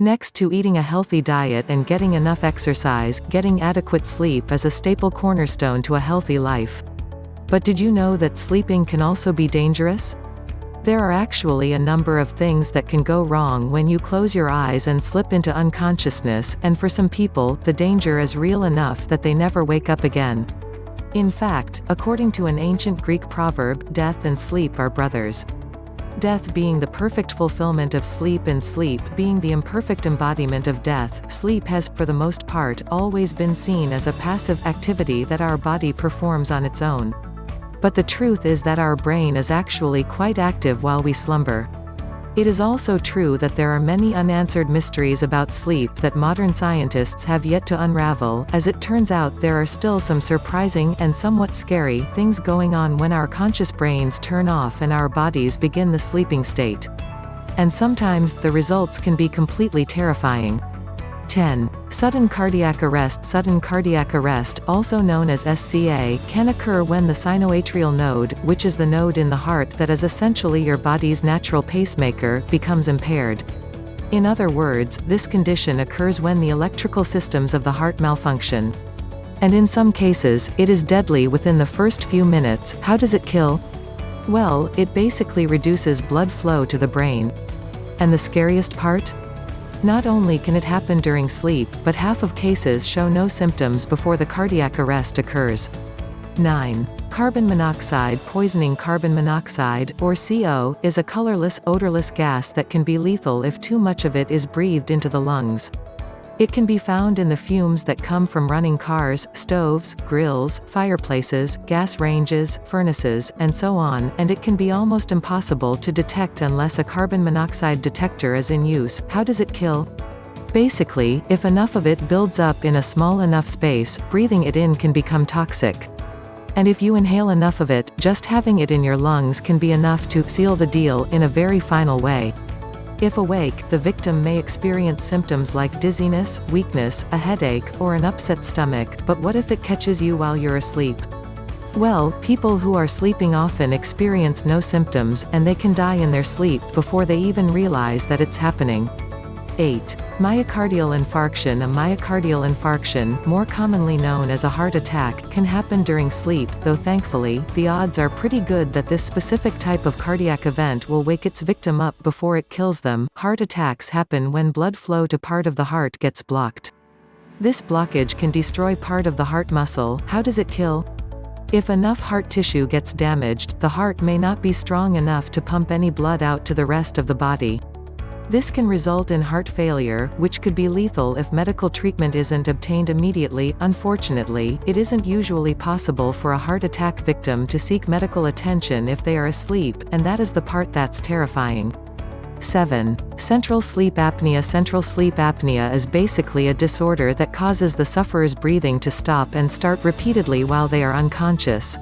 Next to eating a healthy diet and getting enough exercise, getting adequate sleep is a staple cornerstone to a healthy life. But did you know that sleeping can also be dangerous? There are actually a number of things that can go wrong when you close your eyes and slip into unconsciousness, and for some people, the danger is real enough that they never wake up again. In fact, according to an ancient Greek proverb, death and sleep are brothers. Death being the perfect fulfillment of sleep and sleep being the imperfect embodiment of death, sleep has, for the most part, always been seen as a passive activity that our body performs on its own. But the truth is that our brain is actually quite active while we slumber. It is also true that there are many unanswered mysteries about sleep that modern scientists have yet to unravel. As it turns out, there are still some surprising, and somewhat scary, things going on when our conscious brains turn off and our bodies begin the sleeping state. And sometimes, the results can be completely terrifying. 10. Sudden cardiac arrest. Sudden cardiac arrest, also known as SCA, can occur when the sinoatrial node, which is the node in the heart that is essentially your body's natural pacemaker, becomes impaired. In other words, this condition occurs when the electrical systems of the heart malfunction. And in some cases, it is deadly within the first few minutes. How does it kill? Well, it basically reduces blood flow to the brain. And the scariest part? Not only can it happen during sleep, but half of cases show no symptoms before the cardiac arrest occurs. 9. Carbon monoxide poisoning. Carbon monoxide, or CO, is a colorless, odorless gas that can be lethal if too much of it is breathed into the lungs. It can be found in the fumes that come from running cars, stoves, grills, fireplaces, gas ranges, furnaces, and so on, and it can be almost impossible to detect unless a carbon monoxide detector is in use. How does it kill? Basically, if enough of it builds up in a small enough space, breathing it in can become toxic. And if you inhale enough of it, just having it in your lungs can be enough to seal the deal in a very final way. If awake, the victim may experience symptoms like dizziness, weakness, a headache, or an upset stomach, but what if it catches you while you're asleep? Well, people who are sleeping often experience no symptoms, and they can die in their sleep before they even realize that it's happening. 8. Myocardial infarction. A myocardial infarction, more commonly known as a heart attack, can happen during sleep, though thankfully, the odds are pretty good that this specific type of cardiac event will wake its victim up before it kills them. Heart attacks happen when blood flow to part of the heart gets blocked. This blockage can destroy part of the heart muscle. How does it kill? If enough heart tissue gets damaged, the heart may not be strong enough to pump any blood out to the rest of the body. This can result in heart failure, which could be lethal if medical treatment isn't obtained immediately. Unfortunately, it isn't usually possible for a heart attack victim to seek medical attention if they are asleep, and that is the part that's terrifying. 7. Central sleep apnea. Central sleep apnea is basically a disorder that causes the sufferer's breathing to stop and start repeatedly while they are unconscious.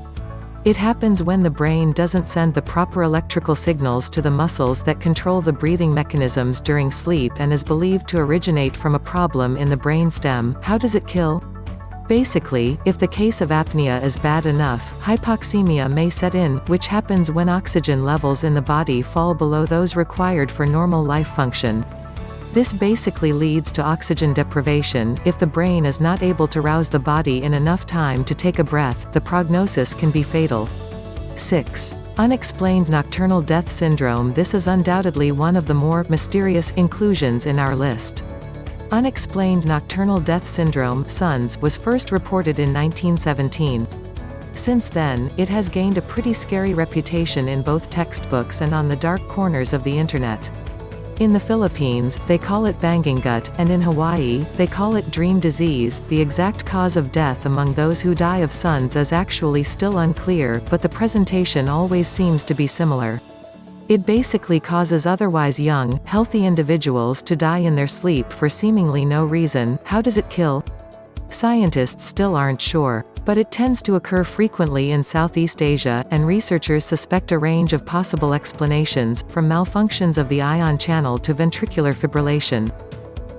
It happens when the brain doesn't send the proper electrical signals to the muscles that control the breathing mechanisms during sleep and is believed to originate from a problem in the brain stem. How does it kill? Basically, if the case of apnea is bad enough, hypoxemia may set in, which happens when oxygen levels in the body fall below those required for normal life function. This basically leads to oxygen deprivation. If the brain is not able to rouse the body in enough time to take a breath, the prognosis can be fatal. 6. Unexplained nocturnal death syndrome. This is undoubtedly one of the more mysterious inclusions in our list. Unexplained nocturnal death syndrome (SUNS) was first reported in 1917. Since then, it has gained a pretty scary reputation in both textbooks and on the dark corners of the internet. In the Philippines, they call it banging gut, and in Hawaii, they call it dream disease. The exact cause of death among those who die of SUNS is actually still unclear, but the presentation always seems to be similar. It basically causes otherwise young, healthy individuals to die in their sleep for seemingly no reason. How does it kill? Scientists still aren't sure. But it tends to occur frequently in Southeast Asia, and researchers suspect a range of possible explanations, from malfunctions of the ion channel to ventricular fibrillation.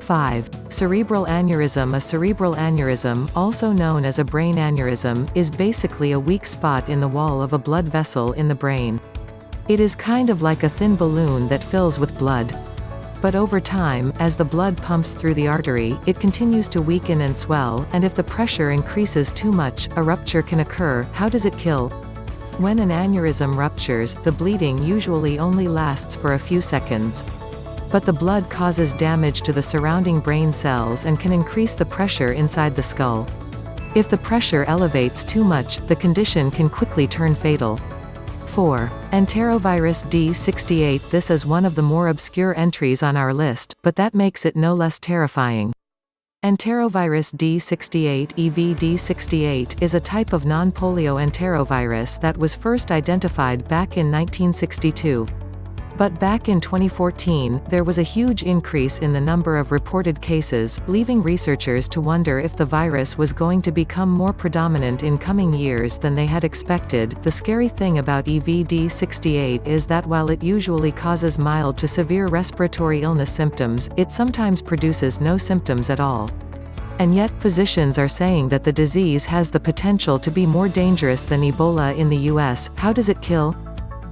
5. Cerebral aneurysm. A cerebral aneurysm, also known as a brain aneurysm, is basically a weak spot in the wall of a blood vessel in the brain. It is kind of like a thin balloon that fills with blood. But over time, as the blood pumps through the artery, it continues to weaken and swell, and if the pressure increases too much, a rupture can occur. How does it kill? When an aneurysm ruptures, the bleeding usually only lasts for a few seconds. But the blood causes damage to the surrounding brain cells and can increase the pressure inside the skull. If the pressure elevates too much, the condition can quickly turn fatal. 4. Enterovirus D68. This is one of the more obscure entries on our list, but that makes it no less terrifying. Enterovirus D68 (EVD68) is a type of non-polio enterovirus that was first identified back in 1962. But back in 2014, there was a huge increase in the number of reported cases, leaving researchers to wonder if the virus was going to become more predominant in coming years than they had expected. The scary thing about EVD68 is that while it usually causes mild to severe respiratory illness symptoms, it sometimes produces no symptoms at all. And yet, physicians are saying that the disease has the potential to be more dangerous than Ebola in the US. How does it kill?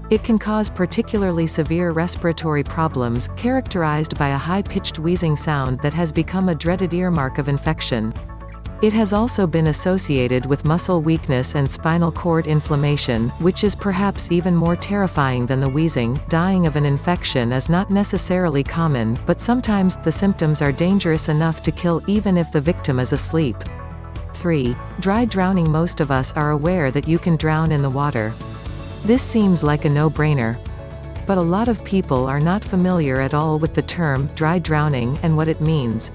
It can cause particularly severe respiratory problems, characterized by a high-pitched wheezing sound that has become a dreaded earmark of infection. It has also been associated with muscle weakness and spinal cord inflammation, which is perhaps even more terrifying than the wheezing. Dying of an infection is not necessarily common, but sometimes the symptoms are dangerous enough to kill even if the victim is asleep. 3. Dry drowning. Most of us are aware that you can drown in the water. This seems like a no-brainer. But a lot of people are not familiar at all with the term dry drowning and what it means.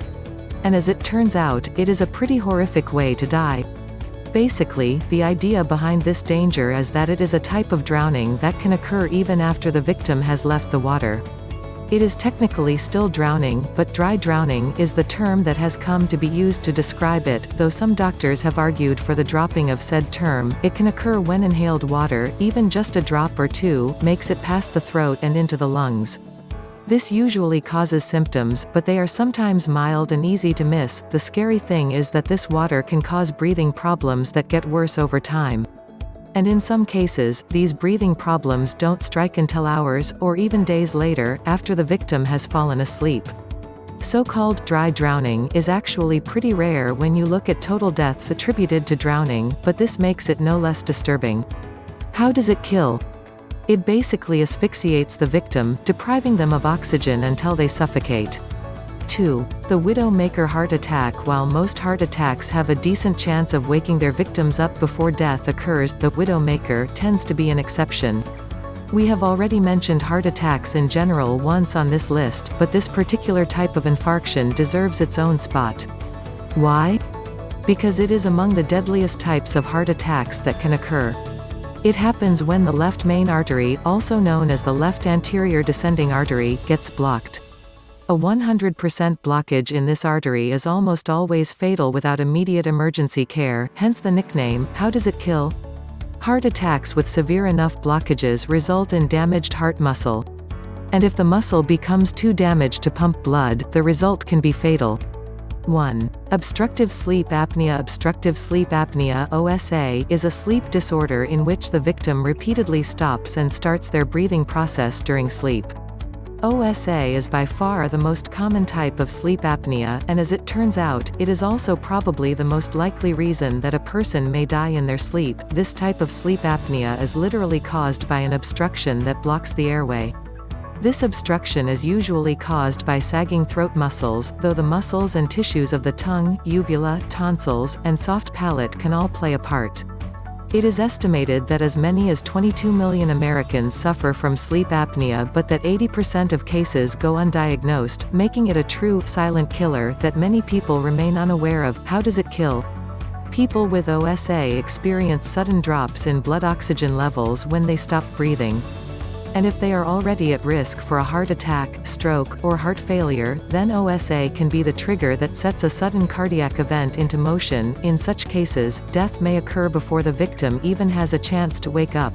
And as it turns out, it is a pretty horrific way to die. Basically, the idea behind this danger is that it is a type of drowning that can occur even after the victim has left the water. It is technically still drowning, but dry drowning is the term that has come to be used to describe it. Though some doctors have argued for the dropping of said term, it can occur when inhaled water, even just a drop or two, makes it past the throat and into the lungs. This usually causes symptoms, but they are sometimes mild and easy to miss. The scary thing is that this water can cause breathing problems that get worse over time. And in some cases, these breathing problems don't strike until hours, or even days later, after the victim has fallen asleep. So-called dry drowning is actually pretty rare when you look at total deaths attributed to drowning, but this makes it no less disturbing. How does it kill? It basically asphyxiates the victim, depriving them of oxygen until they suffocate. 2. The Widowmaker heart attack. While most heart attacks have a decent chance of waking their victims up before death occurs, the Widowmaker tends to be an exception. We have already mentioned heart attacks in general once on this list, but this particular type of infarction deserves its own spot. Why? Because it is among the deadliest types of heart attacks that can occur. It happens when the left main artery, also known as the left anterior descending artery, gets blocked. A 100% blockage in this artery is almost always fatal without immediate emergency care, hence the nickname. How does it kill? Heart attacks with severe enough blockages result in damaged heart muscle. And if the muscle becomes too damaged to pump blood, the result can be fatal. 1. Obstructive sleep apnea. Obstructive sleep apnea (OSA) is a sleep disorder in which the victim repeatedly stops and starts their breathing process during sleep. OSA is by far the most common type of sleep apnea, and as it turns out, it is also probably the most likely reason that a person may die in their sleep. This type of sleep apnea is literally caused by an obstruction that blocks the airway. This obstruction is usually caused by sagging throat muscles, though the muscles and tissues of the tongue, uvula, tonsils, and soft palate can all play a part. It is estimated that as many as 22 million Americans suffer from sleep apnea, but that 80% of cases go undiagnosed, making it a true silent killer that many people remain unaware of. How does it kill? People with OSA experience sudden drops in blood oxygen levels when they stop breathing. And if they are already at risk for a heart attack, stroke, or heart failure, then OSA can be the trigger that sets a sudden cardiac event into motion. In such cases, death may occur before the victim even has a chance to wake up.